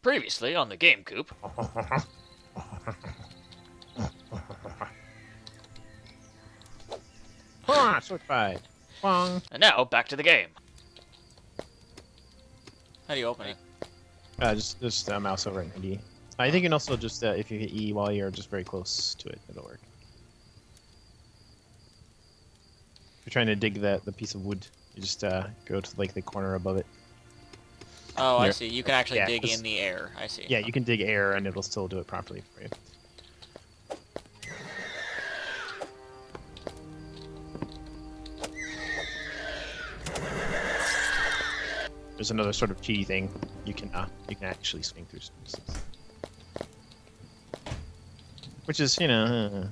Previously on the Gamecoop. Sword fight. Bong. And now, back to the game. How do you open it? Just mouse over and D. I think you can also just if you hit E while you're just very close to it, it'll work. If you're trying to dig the piece of wood, you just go to like the corner above it. Oh, I see. You can actually dig just, in the air. I see. Yeah, you can dig air and it'll still do it properly for you. There's another sort of cheaty thing. You can actually swing through spaces. Which is, whatever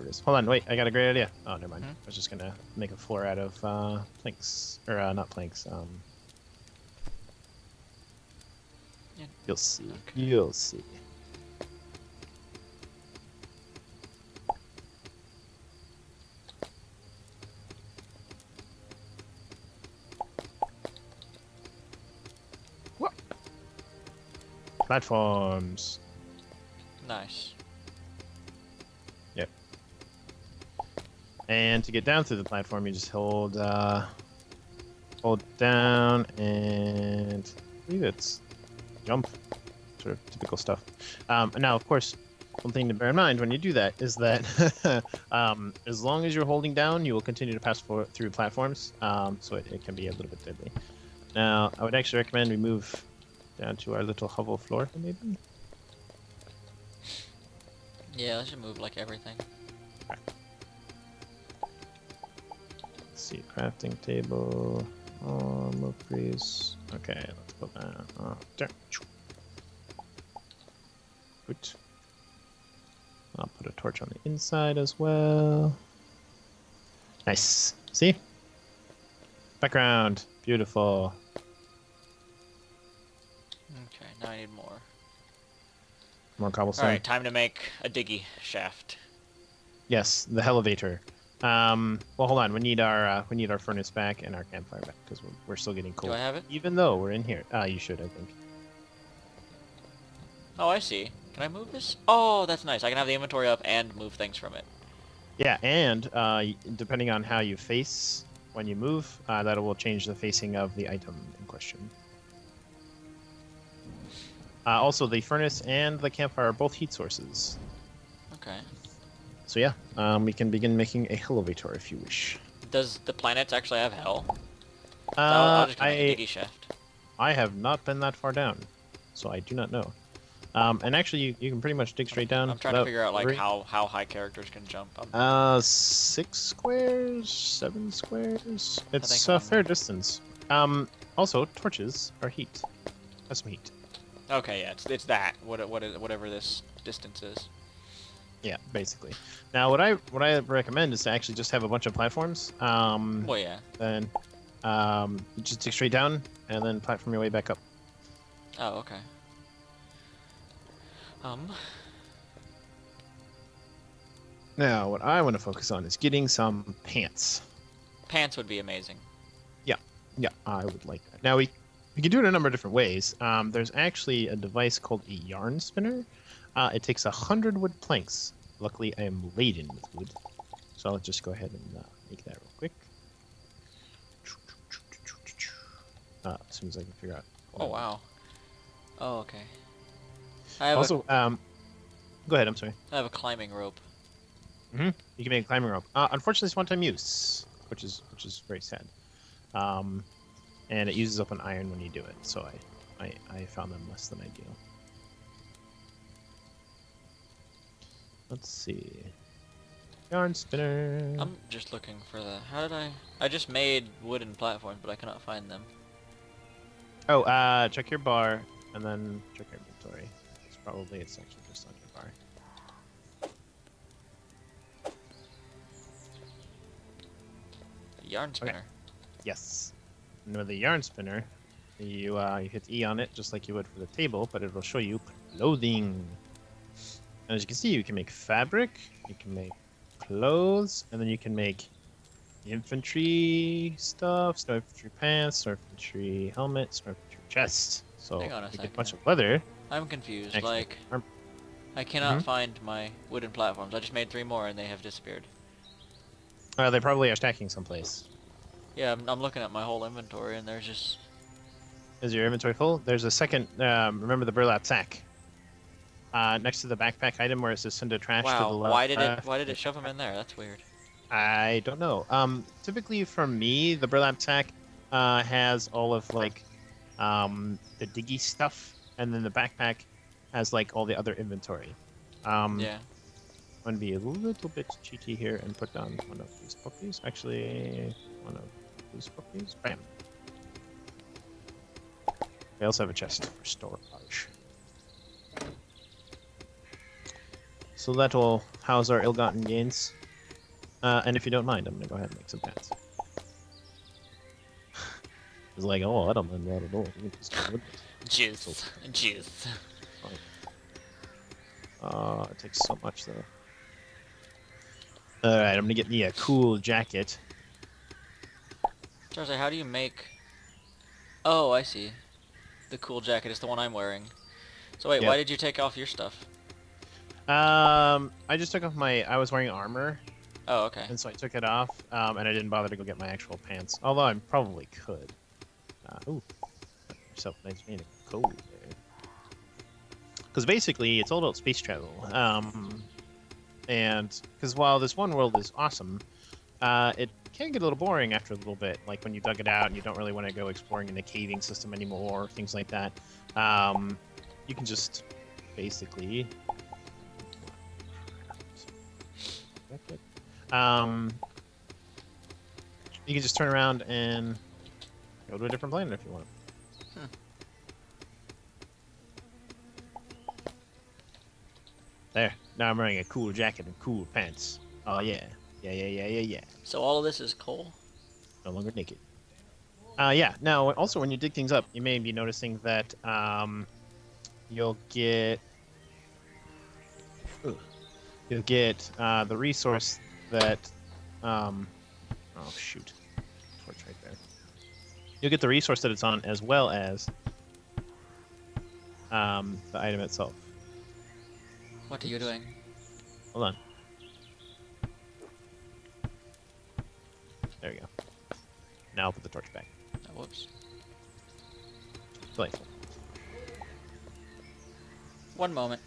it is. Hold on, wait, I got a great idea. Oh, never mind. I was just gonna make a floor out of planks. Or not planks, Yeah. You'll see. Okay. You'll see. What? Platforms. Nice. Yep. And to get down through the platform, you just hold down and I believe it's jump. Sort of typical stuff. Now, of course, one thing to bear in mind when you do that is that as long as you're holding down, you will continue to pass through platforms, so it can be a little bit deadly. Now, I would actually recommend we move down to our little hovel floor, maybe? Yeah, let's just move like everything. Okay. Let's see, crafting table, move freeze. Okay, let's go down. There. Good. I'll put a torch on the inside as well. Nice. See? Background. Beautiful. Okay, now I need more. More cobblestone. Alright, time to make a diggy shaft. Yes, the elevator. Well, hold on. We need our furnace back and our campfire back because we're still getting cold. Do I have it? Even though we're in here. You should, I think. Oh, I see. Can I move this? Oh, that's nice. I can have the inventory up and move things from it. Yeah, and depending on how you face when you move, that will change the facing of the item in question. Also, the furnace and the campfire are both heat sources. Okay. So yeah, we can begin making a elevator if you wish. Does the planets actually have hell? I'll just make a diggy shaft. I have not been that far down, so I do not know. And actually, you can pretty much dig straight down. I'm trying to figure out like how high characters can jump. 6 squares, 7 squares. It's I a think fair distance. Also, torches are heat. That's some heat. Okay, yeah, it's that. Whatever this distance is. Yeah, basically. Now, what I recommend is to actually just have a bunch of platforms. Well, yeah. Then, you just dig straight down and then platform your way back up. Oh, okay. Now, what I want to focus on is getting some pants. Pants would be amazing. Yeah, I would like that. Now, we can do it a number of different ways. There's actually a device called a yarn spinner. It takes 100 wood planks. Luckily, I am laden with wood. So I'll just go ahead and make that real quick. As soon as I can figure out. Oh, wow. Oh, okay. I have Also, go ahead, I'm sorry. I have a climbing rope. You can make a climbing rope. Unfortunately, it's one-time use, which is very sad. And it uses up an iron when you do it, so I found them less than ideal. Let's see. Yarn spinner. I'm just looking for the. How did I just made wooden platforms, but I cannot find them. Oh, check your bar, and then check your inventory. It's actually just on your bar. The yarn spinner. Okay. Yes. And with the yarn spinner, you hit E on it just like you would for the table, but it will show you clothing. And as you can see, you can make fabric, you can make clothes, and then you can make infantry stuff, snow infantry pants, snow infantry helmet, snow infantry chest. So Hang on a we get second. a bunch of leather. I'm confused. Actually, Like, arm- I cannot find my wooden platforms. I just made 3 more and they have disappeared. they probably are stacking someplace. Yeah, I'm looking at my whole inventory and there's just... Is your inventory full? There's a second. Remember the burlap sack next to the backpack item where it says send a trash to the Wow, left. why did it shove them in there? That's weird. I don't know. Typically for me, the burlap sack has all of like the diggy stuff, and then the backpack has like all the other inventory. Yeah. I'm gonna be a little bit cheeky here and put down one of these puppies. Actually, one of these puppies. Bam. We also have a chest for storage. So that will house our ill-gotten gains. And if you don't mind, I'm gonna go ahead and make some pants. It's like, oh, I don't mind that at all. You can just go with it. Juice. Juice. It takes so much though. Alright, I'm gonna get me a cool jacket. Charles, how do you make... Oh, I see. The cool jacket is the one I'm wearing. So wait, Yep. why did you take off your stuff? I just took off I was wearing armor, Oh, okay. and so I took it off, and I didn't bother to go get my actual pants. Although I probably could. Ooh, yourself a nice meeting. Cool. Because basically, it's all about space travel. And because while this one world is awesome, it can get a little boring after a little bit. Like when you dug it out and you don't really want to go exploring in the caving system anymore, things like that. You can just basically. You can just turn around and go to a different planet if you want. There. Now I'm wearing a cool jacket and cool pants. Oh yeah. Yeah. So all of this is coal? No longer naked. Yeah. Now, also when you dig things up, you may be noticing that you'll get the resource that oh shoot, torch right there. You'll get the resource that it's on as well as the item itself. What are you doing? Hold on. There we go. Now I'll put the torch back. Oh, whoops. Delightful. One moment.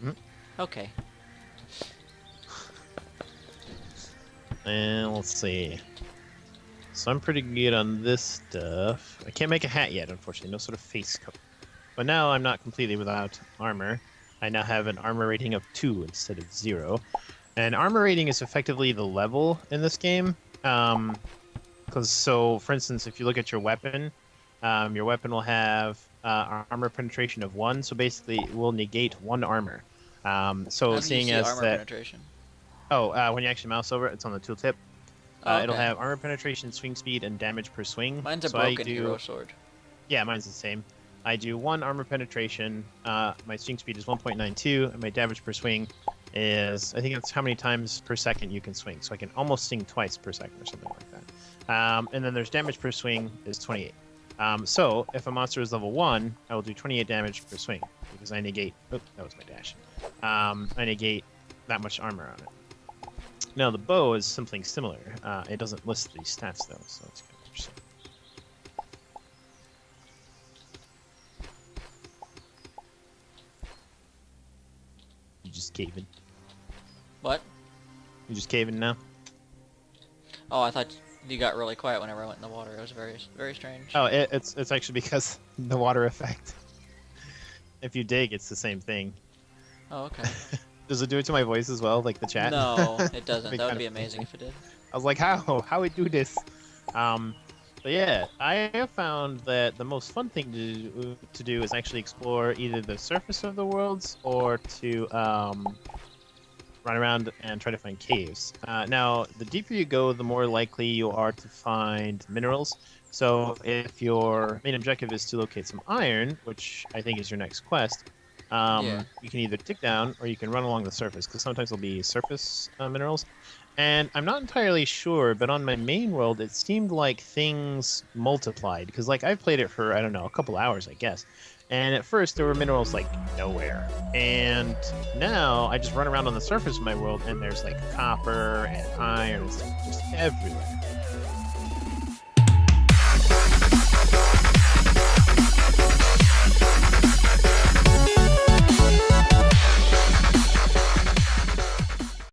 Mhm. Okay. And let's see. So I'm pretty good on this stuff. I can't make a hat yet, unfortunately. No sort of face coat. But now I'm not completely without armor. I now have an armor rating of 2 instead of 0. And armor rating is effectively the level in this game. So, for instance, if you look at your weapon will have armor penetration of 1. So basically, it will negate 1 armor. So How do seeing you see as armor that... penetration? when you actually mouse over it, it's on the tooltip. Oh, It'll okay. have armor penetration, swing speed, and damage per swing. Mine's a So broken hero sword. Yeah, mine's the same. I do 1 armor penetration, my swing speed is 1.92, and my damage per swing is, I think it's how many times per second you can swing. So I can almost swing twice per second or something like that. And then there's damage per swing is 28. So if a monster is level 1, I will do 28 damage per swing, because I negate, oh, that was my dash. I negate that much armor on it. Now the bow is something similar. It doesn't list these stats though, so it's kind of interesting. You just caving? What? You just caving now? Oh, I thought you got really quiet whenever I went in the water. It was very, very strange. Oh, it's actually because the water effect. If you dig, it's the same thing. Oh, okay. Does it do it to my voice as well, like the chat? No, it doesn't. Be That would kind be of amazing funny. if it did. I was like, how it do this? But yeah, I have found that the most fun thing to do is actually explore either the surface of the worlds or to run around and try to find caves. Now, the deeper you go, the more likely you are to find minerals. So if your main objective is to locate some iron, which I think is your next quest, Yeah. you can either dig down or you can run along the surface, because sometimes there'll be surface minerals. And I'm not entirely sure, but on my main world, it seemed like things multiplied because, like, I've played it for I don't know a couple hours, I guess. And at first, there were minerals like nowhere, and now I just run around on the surface of my world, and there's like copper and iron and stuff just everywhere.